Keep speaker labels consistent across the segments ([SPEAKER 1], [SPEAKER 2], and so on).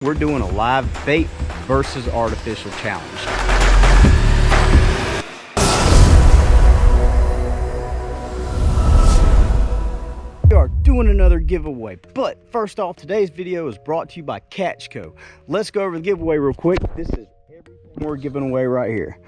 [SPEAKER 1] We're doing a live bait versus artificial challenge. We are doing another giveaway, but first off, today's video is brought to you by Catch Co. Let's go over the giveaway real quick. This is everything we're giving away right here.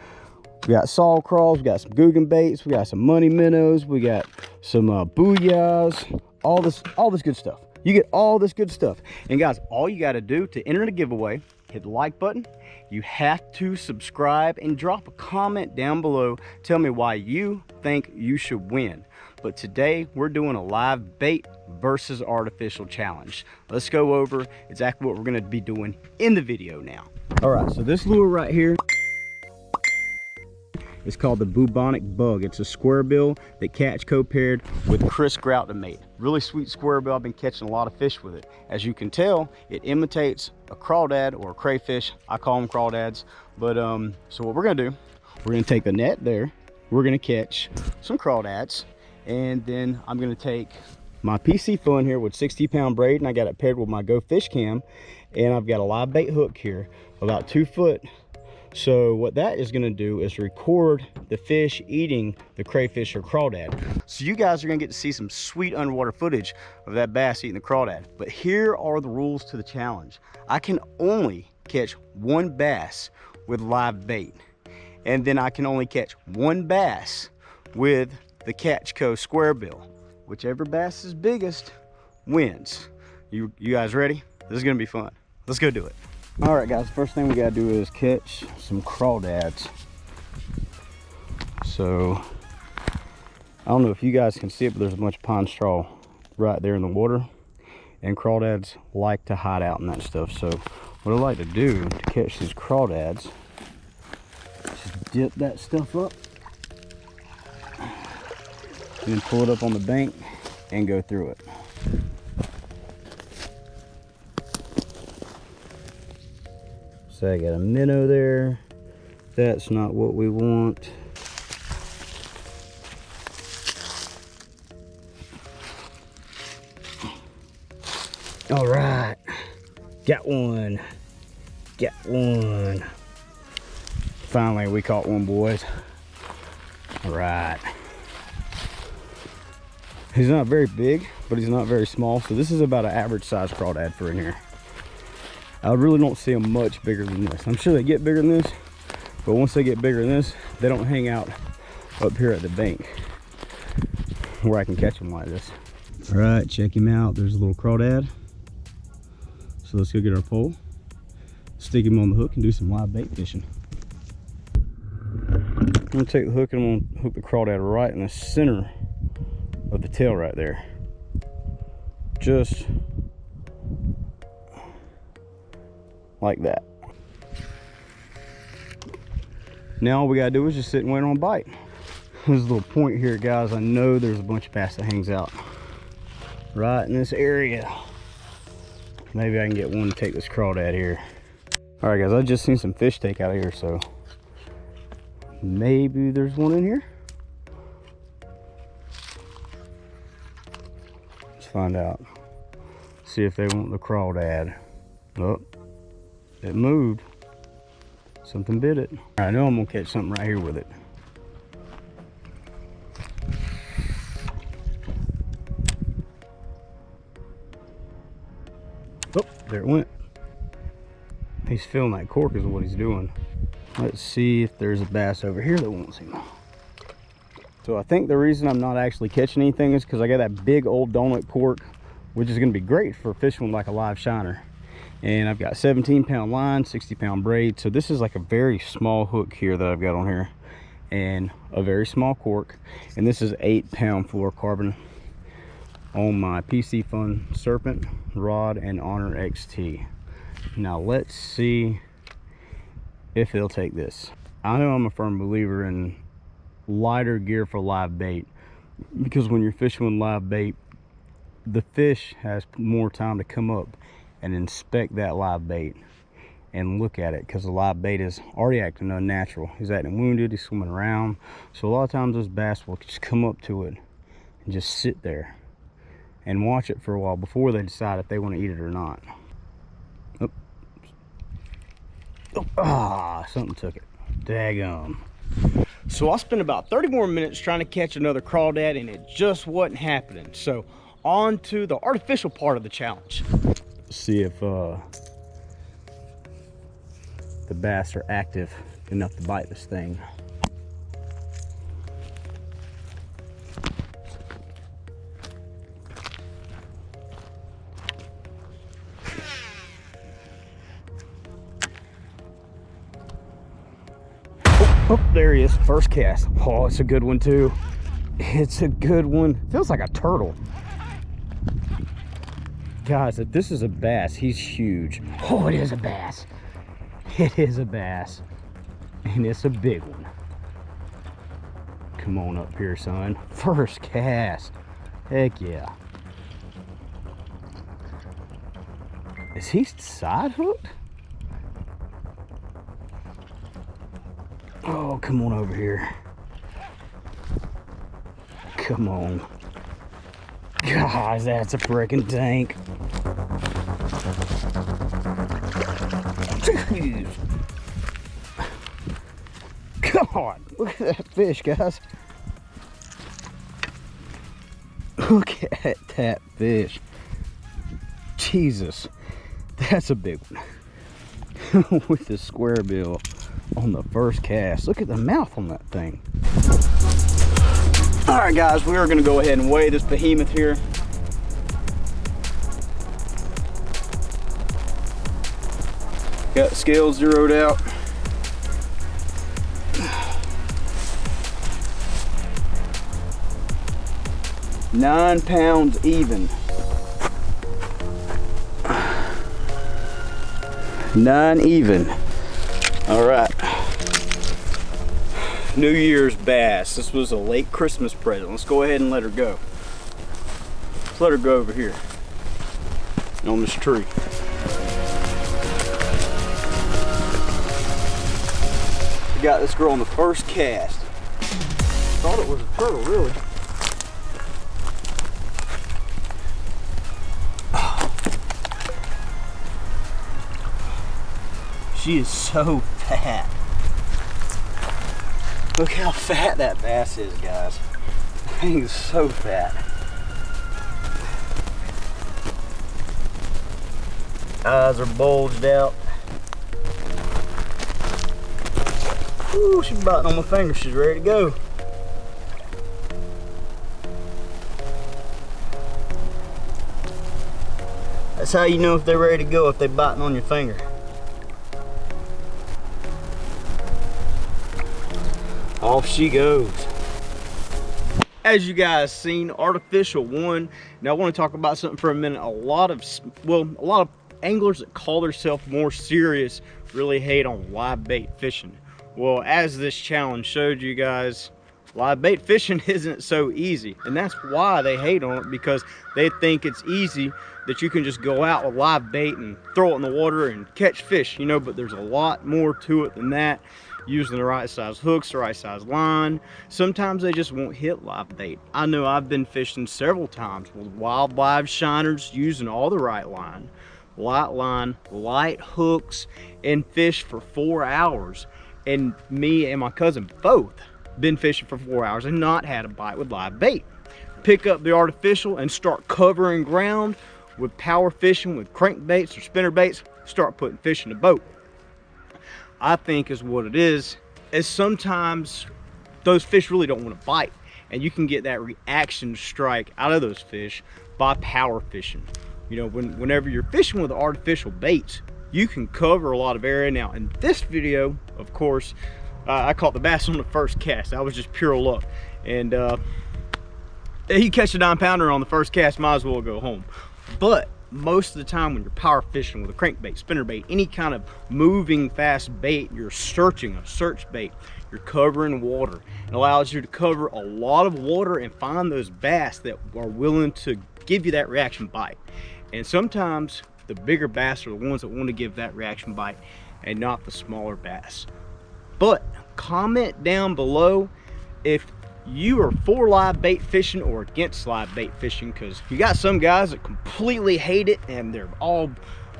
[SPEAKER 1] We got saw crawls, we got some Guggen baits, we got some money minnows, we got some booyahs, all this good stuff. You get all this good stuff. And guys, all you got to do to enter the giveaway, hit the like button. You have to subscribe and drop a comment down below. Tell me why you think you should win. But today we're doing a live bait versus artificial challenge. Let's go over exactly what we're going to be doing in the video now. All right, so this lure right here, it's called the bubonic bug. It's a square bill that Catch Co paired with Chris Grout to mate. Really sweet square bill. I've been catching a lot of fish with it. As you can tell, it imitates a crawdad or a crayfish. I call them crawdads. But so what we're gonna do, we're gonna take the net there. We're gonna catch some crawdads, and then I'm gonna take my PC Fun here with 60-pound braid, and I got it paired with my Go Fish Cam, and I've got a live bait hook here, about 2 foot. So what that is going to do is record the fish eating the crayfish or crawdad. So you guys are going to get to see some sweet underwater footage of that bass eating the crawdad. But here are the rules to the challenge. I can only catch one bass with live bait. And then I can only catch one bass with the Catch Co square bill. Whichever bass is biggest wins. You guys ready? This is going to be fun. Let's go do it. All right, guys, first thing we gotta do is catch some crawdads. So I don't know if you guys can see it, but there's a bunch of pine straw right there in the water, and crawdads like to hide out in that stuff. So what I like to do to catch these crawdads is just dip that stuff up and then pull it up on the bank and go through it. So I got a minnow there. That's not what we want. All right, got one. Got one. Finally, we caught one, boys. All right. He's not very big, but he's not very small. So this is about an average size crawdad for in here. I really don't see them much bigger than this. I'm sure they get bigger than this, but once they get bigger than this, they don't hang out up here at the bank where I can catch them like this. All right, check him out. There's a little crawdad. So let's go get our pole, stick him on the hook, and do some live bait fishing. I'm gonna take the hook and I'm gonna hook the crawdad right in the center of the tail right there. Just like that. Now all we gotta do is just sit and wait on a bite. There's a little point here, guys. I know there's a bunch of bass that hangs out right in this area. Maybe I can get one to take this crawdad here. All right, guys, I just seen some fish take out of here, so maybe there's one in here. Let's find out. See if they want the crawdad. Oh, it moved. Something bit it. I know I'm gonna catch something right here with it. Oh, there it went. He's filling that cork is what he's doing. Let's see if there's a bass over here that wants him. So I think the reason I'm not actually catching anything is because I got that big old donut cork, which is gonna be great for fishing like a live shiner. And I've got 17-pound line, 60-pound braid. So this is like a very small hook here that I've got on here, and a very small cork. And this is 8-pound fluorocarbon on my PC Fun Serpent rod and Honor XT. Now let's see if he'll take this. I know I'm a firm believer in lighter gear for live bait, because when you're fishing with live bait, the fish has more time to come up and inspect that live bait and look at it, because the live bait is already acting unnatural. He's acting wounded, he's swimming around. So a lot of times those bass will just come up to it and just sit there and watch it for a while before they decide if they want to eat it or not. Oh, Ah, something took it. Daggum. So I spent about 30 more minutes trying to catch another crawdad, and it just wasn't happening. So on to the artificial part of the challenge. Let's see if the bass are active enough to bite this thing. Oh, there he is, first cast. Oh, it's a good one too. It's a good one. Feels like a turtle. Guys, if this is a bass, he's huge. Oh, it is a bass. It is a bass. And it's a big one. Come on up here, son. First cast. Heck yeah. Is he side hooked? Oh, come on over here. Come on. Guys, that's a freaking tank. Jeez. God, look at that fish, guys. Look at that fish. Jesus, that's a big one. With the square bill on the first cast. Look at the mouth on that thing. All right, guys, we are going to go ahead and weigh this behemoth here. Got the scales zeroed out. £9 even. 9 even. All right. New Year's bass. This was a late Christmas present. Let's go ahead and let her go. Let's let her go over here on this tree. We got this girl on the first cast. Thought it was a turtle, really. She is so fat. Look how fat that bass is, guys. That thing is so fat. Eyes are bulged out. Ooh, she's biting on my finger. She's ready to go. That's how you know if they're ready to go, if they're biting on your finger. Off she goes. As you guys seen, artificial one. Now I want to talk about something for a minute. A lot of anglers that call themselves more serious really hate on live bait fishing. Well, as this challenge showed you guys, live bait fishing isn't so easy, and that's why they hate on it, because they think it's easy that you can just go out with live bait and throw it in the water and catch fish, you know. But there's a lot more to it than that. Using the right size hooks, the right size line. Sometimes they just won't hit live bait. I know I've been fishing several times with wild live shiners, using all the right line, light hooks, and fish for 4 hours. And me and my cousin both been fishing for 4 hours and not had a bite with live bait. Pick up the artificial and start covering ground with power fishing with crankbaits or spinner baits. Start putting fish in the boat. I think is what it is sometimes those fish really don't want to bite, and you can get that reaction strike out of those fish by power fishing. You know, whenever you're fishing with artificial baits, you can cover a lot of area. Now in this video, of course, I caught the bass on the first cast. That was just pure luck, and you catch a 9-pounder on the first cast, might as well go home. But most of the time when you're power fishing with a crankbait, spinnerbait, any kind of moving fast bait, you're searching a search bait, you're covering water. It allows you to cover a lot of water and find those bass that are willing to give you that reaction bite. And sometimes the bigger bass are the ones that want to give that reaction bite and not the smaller bass. But comment down below if you are for live bait fishing or against live bait fishing, because you got some guys that completely hate it and they're all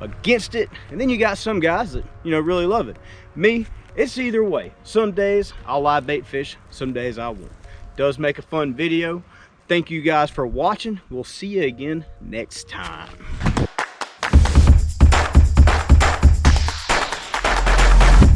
[SPEAKER 1] against it, and then you got some guys that, you know, really love it. Me, it's either way. Some days I'll live bait fish, some days I won't. Does make a fun video. Thank you guys for watching. We'll see you again next time.